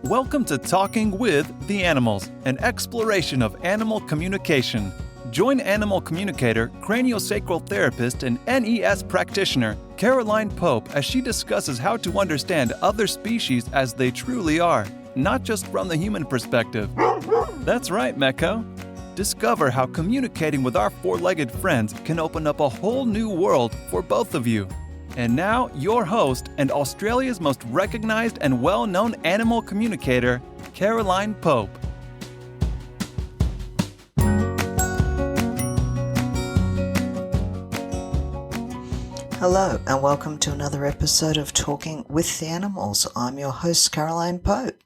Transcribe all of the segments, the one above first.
Welcome to Talking with the Animals, an exploration of animal communication. Join animal communicator, craniosacral therapist, and NES practitioner Caroline Pope as she discusses how to understand other species as they truly are, not just from the human perspective. That's right, Mecco. Discover how communicating with our four-legged friends can open up a whole new world for both of you. And now, your host and Australia's most recognized and well-known animal communicator, Caroline Pope. Hello and welcome to another episode of Talking with the Animals. I'm your host, Caroline Pope.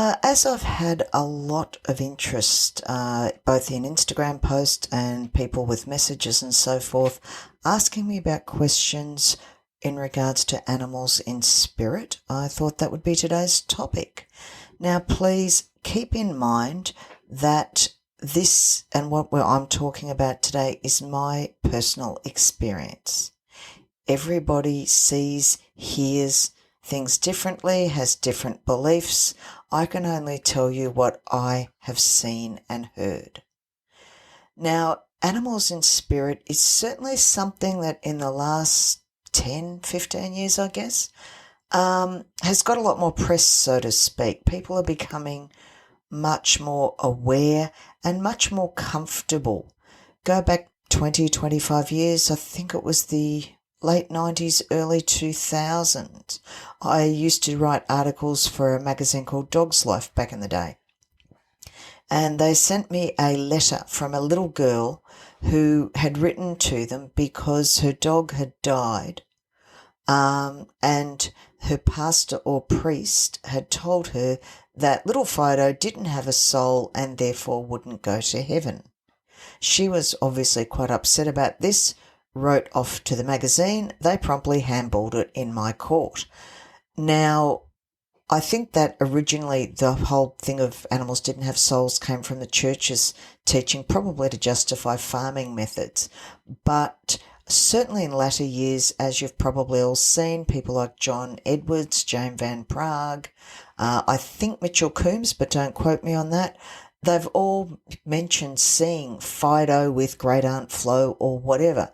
As I've had a lot of interest, both in Instagram posts and people with messages and so forth, asking me about questions in regards to animals in spirit, I thought that would be today's topic. Now, please keep in mind that this and what I'm talking about today is my personal experience. Everybody sees, hears things differently, has different beliefs. I can only tell you what I have seen and heard. Now, animals in spirit is certainly something that in the last 10, 15 years, I guess, has got a lot more press, so to speak. People are becoming much more aware and much more comfortable. Go back 20, 25 years, I think it was the late 90s, early 2000s. I used to write articles for a magazine called Dog's Life back in the day. And they sent me a letter from a little girl who had written to them because her dog had died. And her pastor or priest had told her that little Fido didn't have a soul and therefore wouldn't go to heaven. She was obviously quite upset about this, wrote off to the magazine. They promptly handballed it in my court. Now, I think that originally the whole thing of animals didn't have souls came from the church's teaching, probably to justify farming methods. But certainly in latter years, as you've probably all seen, people like John Edwards, Jane Van Prague, I think Mitchell Coombs, but don't quote me on that, they've all mentioned seeing Fido with Great Aunt Flo or whatever.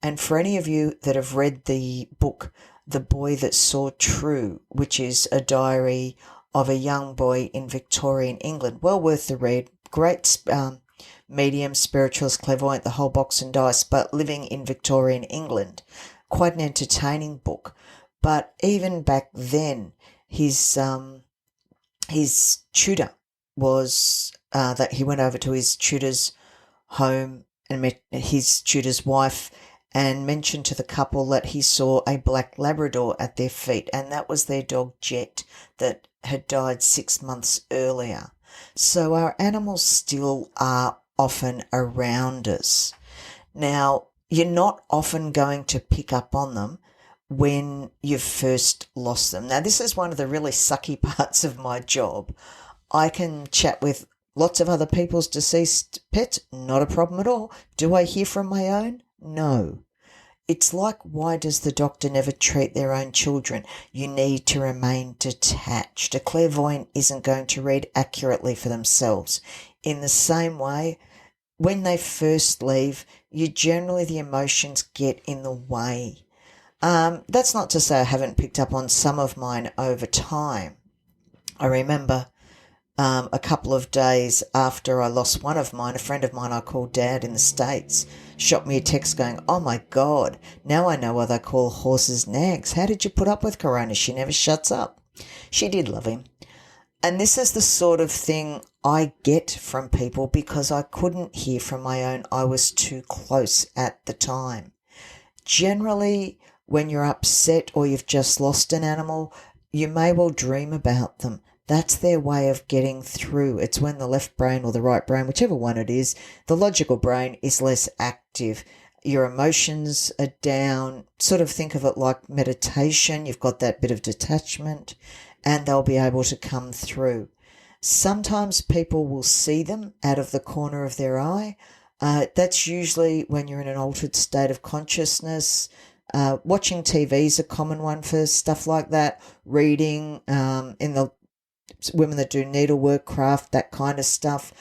And for any of you that have read the book, The Boy That Saw True, which is a diary of a young boy in Victorian England, well worth the read, great medium, spiritualist, clairvoyant, the whole box and dice, but living in Victorian England. Quite an entertaining book. But even back then, his tutor was that he went over to his tutor's home and met his tutor's wife and mentioned to the couple that he saw a black Labrador at their feet, and that was their dog Jet that had died 6 months earlier. So our animals still are often around us. Now, you're not often going to pick up on them when you've first lost them. Now, this is one of the really sucky parts of my job. I can chat with lots of other people's deceased pets, not a problem at all. Do I hear from my own? No. It's like, why does the doctor never treat their own children? You need to remain detached. A clairvoyant isn't going to read accurately for themselves. In the same way, when they first leave, the emotions get in the way. That's not to say I haven't picked up on some of mine over time. I remember a couple of days after I lost one of mine, a friend of mine I called Dad in the States shot me a text going, "Oh my God, now I know why they call horses nags. How did you put up with Corona? She never shuts up." She did love him. And this is the sort of thing I get from people because I couldn't hear from my own. I was too close at the time. Generally, when you're upset or you've just lost an animal, you may well dream about them. That's their way of getting through. It's when the left brain or the right brain, whichever one it is, the logical brain is less active. Your emotions are down. Sort of think of it like meditation. You've got that bit of detachment and they'll be able to come through. Sometimes people will see them out of the corner of their eye. That's usually when you're in an altered state of consciousness. Watching TV is a common one for stuff like that. Reading in the women that do needlework, craft, that kind of stuff.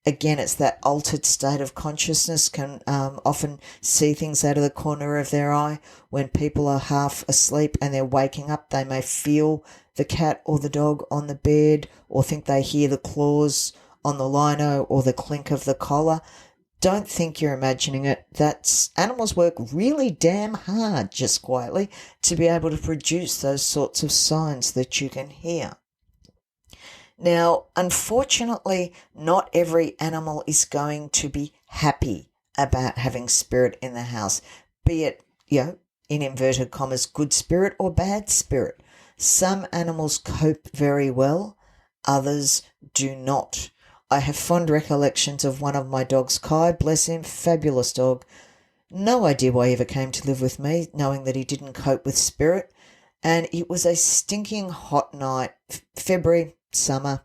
Again, it's that altered state of consciousness, can often see things out of the corner of their eye. When people are half asleep and they're waking up, they may feel the cat or the dog on the bed, or think they hear the claws on the lino or the clink of the collar. Don't think you're imagining it. Animals work really damn hard, just quietly, to be able to produce those sorts of signs that you can hear. Now, unfortunately, not every animal is going to be happy about having spirit in the house, be it, in inverted commas, good spirit or bad spirit. Some animals cope very well, others do not. I have fond recollections of one of my dogs, Kai, bless him, fabulous dog. No idea why he ever came to live with me, knowing that he didn't cope with spirit. And it was a stinking hot night, February, summer.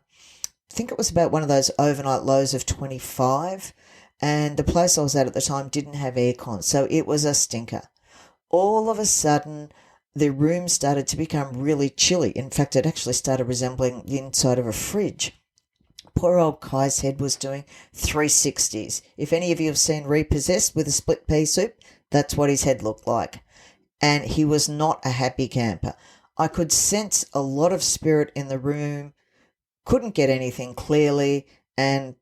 I think it was about one of those overnight lows of 25, and the place I was at the time didn't have aircon, so it was a stinker. All of a sudden, the room started to become really chilly. In fact, it actually started resembling the inside of a fridge. Poor old Kai's head was doing 360s. If any of you have seen Repossessed with a split pea soup, that's what his head looked like. And he was not a happy camper. I could sense a lot of spirit in the room, couldn't get anything clearly, and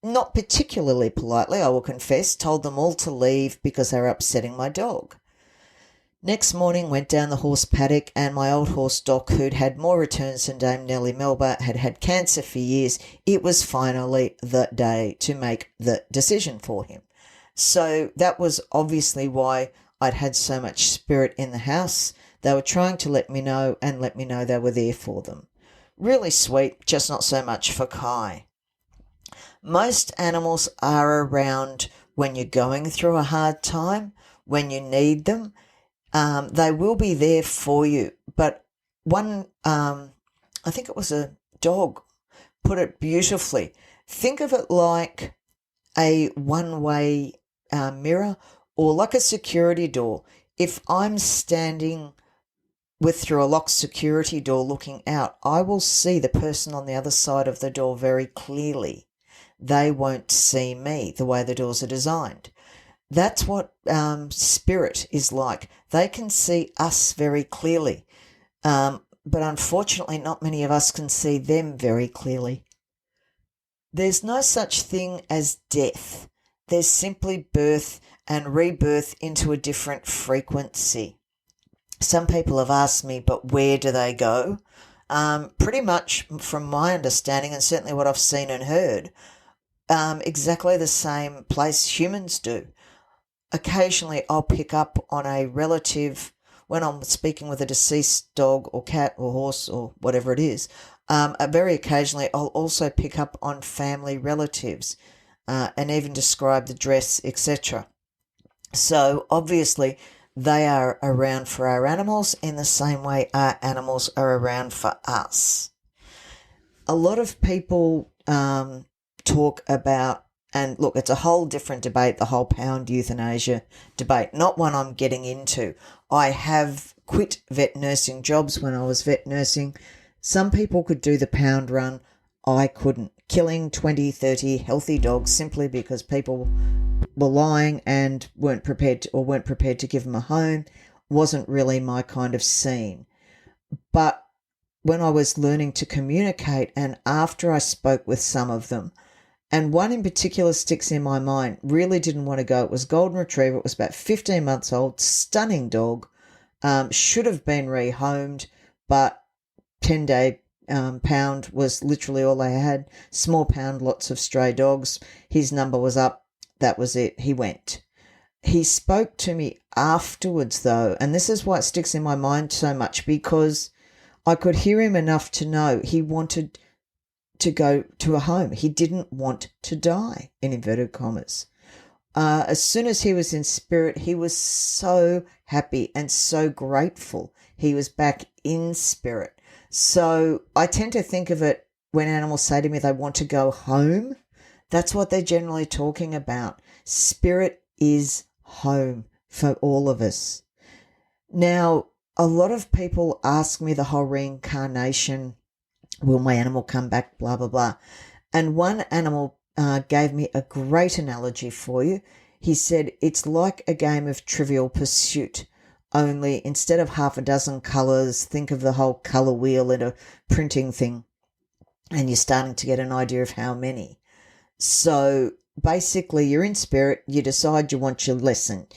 not particularly politely, I will confess, told them all to leave because they were upsetting my dog. Next morning, went down the horse paddock, and my old horse Doc, who'd had more returns than Dame Nellie Melba, had had cancer for years. It was finally the day to make the decision for him. So that was obviously why I'd had so much spirit in the house. They were trying to let me know they were there for them. Really sweet, just not so much for Kai. Most animals are around when you're going through a hard time, when you need them. They will be there for you. But one, I think it was a dog, put it beautifully. Think of it like a one-way mirror, or like a security door. If I'm standing through a locked security door looking out, I will see the person on the other side of the door very clearly. They won't see me the way the doors are designed. That's what spirit is like. They can see us very clearly, but unfortunately not many of us can see them very clearly. There's no such thing as death. There's simply birth and rebirth into a different frequency. Some people have asked me, but where do they go? Pretty much from my understanding, and certainly what I've seen and heard, exactly the same place humans do. Occasionally I'll pick up on a relative when I'm speaking with a deceased dog or cat or horse or whatever it is. Very occasionally I'll also pick up on family relatives and even describe the dress, etc. So obviously they are around for our animals in the same way our animals are around for us. A lot of people talk about, and look, it's a whole different debate, the whole pound euthanasia debate, not one I'm getting into. I have quit vet nursing jobs when I was vet nursing. Some people could do the pound run. I couldn't. Killing 20, 30 healthy dogs simply because people were lying and weren't prepared to give them a home wasn't really my kind of scene. But when I was learning to communicate, and after I spoke with some of them, and one in particular sticks in my mind, really didn't want to go. It was Golden Retriever. It was about 15 months old, stunning dog, should have been rehomed, but 10-day pound was literally all they had. Small pound, lots of stray dogs. His number was up. That was it. He went. He spoke to me afterwards, though, and this is why it sticks in my mind so much, because I could hear him enough to know he wanted to go to a home. He didn't want to die, in inverted commas. As soon as he was in spirit, he was so happy and so grateful he was back in spirit. So I tend to think of it when animals say to me they want to go home, that's what they're generally talking about. Spirit is home for all of us. Now, a lot of people ask me the whole reincarnation Will my animal come back? Blah, blah, blah. And one animal gave me a great analogy for you. He said, it's like a game of Trivial Pursuit, only instead of half a dozen colours, think of the whole colour wheel in a printing thing, and you're starting to get an idea of how many. So basically, you're in spirit, you decide you want your lesson,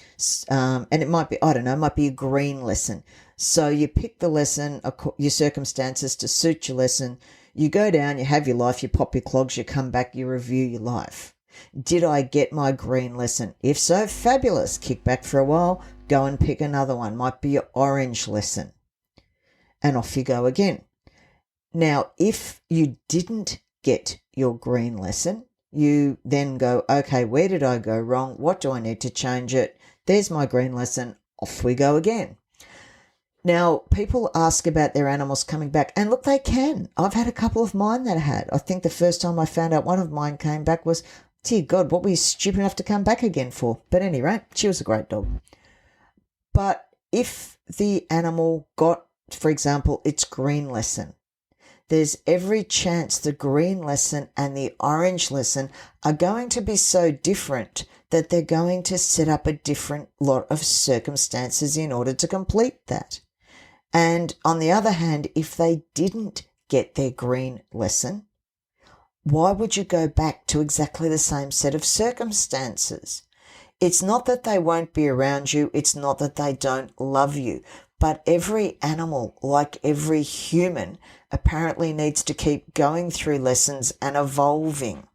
and it might be, I don't know, it might be a green lesson. So you pick the lesson, your circumstances to suit your lesson. You go down, you have your life, you pop your clogs, you come back, you review your life. Did I get my green lesson? If so, fabulous. Kick back for a while, go and pick another one. Might be your orange lesson. And off you go again. Now, if you didn't get your green lesson, you then go, okay, where did I go wrong? What do I need to change it? There's my green lesson. Off we go again. Now, people ask about their animals coming back, and look, they can. I've had a couple of mine that had. I think the first time I found out one of mine came back was, dear God, what were you stupid enough to come back again for? But anyway, she was a great dog. But if the animal got, for example, its green lesson, there's every chance the green lesson and the orange lesson are going to be so different that they're going to set up a different lot of circumstances in order to complete that. And on the other hand, if they didn't get their green lesson, why would you go back to exactly the same set of circumstances? It's not that they won't be around you. It's not that they don't love you. But every animal, like every human, apparently needs to keep going through lessons and evolving.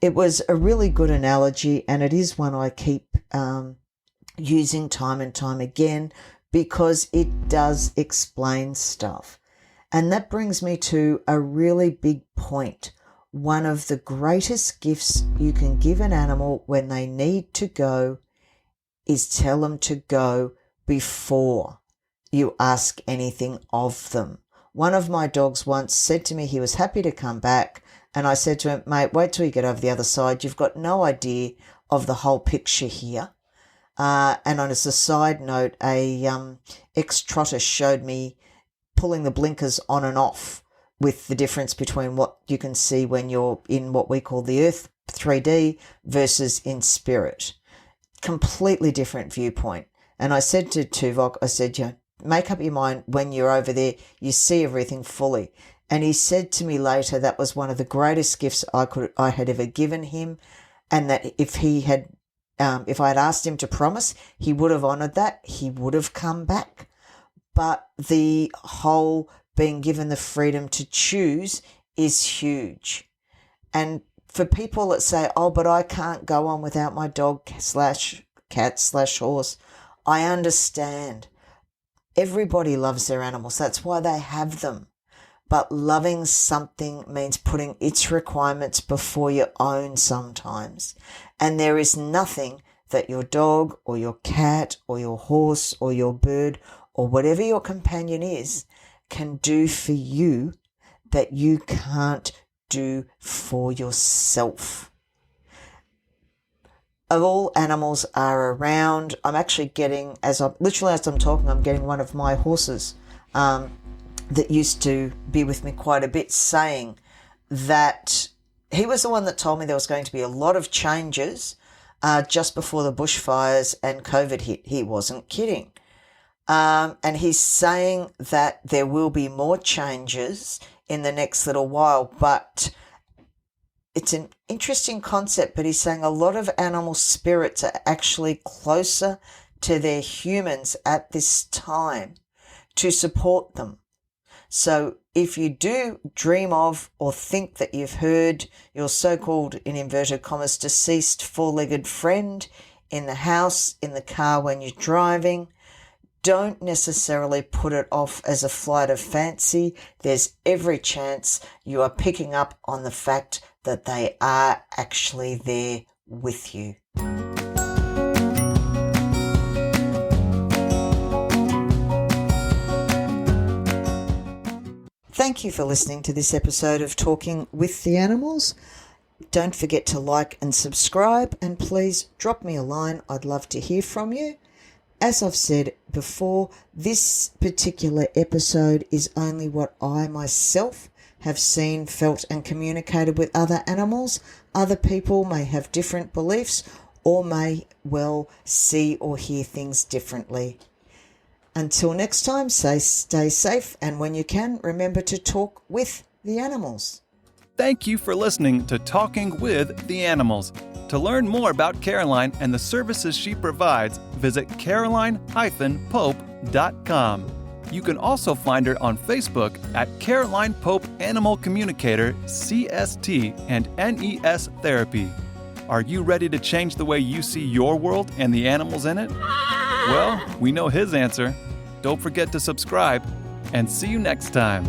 It was a really good analogy, and it is one I keep using time and time again because it does explain stuff. And that brings me to a really big point. One of the greatest gifts you can give an animal when they need to go is tell them to go before you ask anything of them. One of my dogs once said to me he was happy to come back, and I said to him, mate, wait till you get over the other side. You've got no idea of the whole picture here. And on as a side note, a ex-trotter showed me pulling the blinkers on and off with the difference between what you can see when you're in what we call the Earth 3D versus in spirit. Completely different viewpoint. And I said to Tuvok, I said, make up your mind when you're over there, you see everything fully. And he said to me later that was one of the greatest gifts I had ever given him, and that if I had asked him to promise, he would have honoured that. He would have come back. But the whole being given the freedom to choose is huge. And for people that say, oh, but I can't go on without my dog / cat / horse, I understand. Everybody loves their animals. That's why they have them. But loving something means putting its requirements before your own sometimes. And there is nothing that your dog or your cat or your horse or your bird or whatever your companion is can do for you that you can't do for yourself. Of all animals are around, I'm actually getting, as I'm talking, I'm getting one of my horses that used to be with me quite a bit saying that he was the one that told me there was going to be a lot of changes just before the bushfires and COVID hit. He wasn't kidding. And he's saying that there will be more changes in the next little while, but it's an interesting concept, but he's saying a lot of animal spirits are actually closer to their humans at this time to support them. So if you do dream of or think that you've heard your so-called, in inverted commas, deceased four-legged friend in the house, in the car when you're driving, don't necessarily put it off as a flight of fancy. There's every chance you are picking up on the fact that they are actually there with you. Thank you for listening to this episode of Talking with the Animals. Don't forget to like and subscribe, and please drop me a line. I'd love to hear from you. As I've said before, this particular episode is only what I myself have seen, felt, and communicated with other animals. Other people may have different beliefs or may well see or hear things differently. Until next time, stay safe, and when you can, remember to talk with the animals. Thank you for listening to Talking with the Animals. To learn more about Caroline and the services she provides, visit caroline-pope.com. You can also find her on Facebook at Caroline Pope Animal Communicator, CST, and NES Therapy. Are you ready to change the way you see your world and the animals in it? Well, we know his answer. Don't forget to subscribe, and see you next time.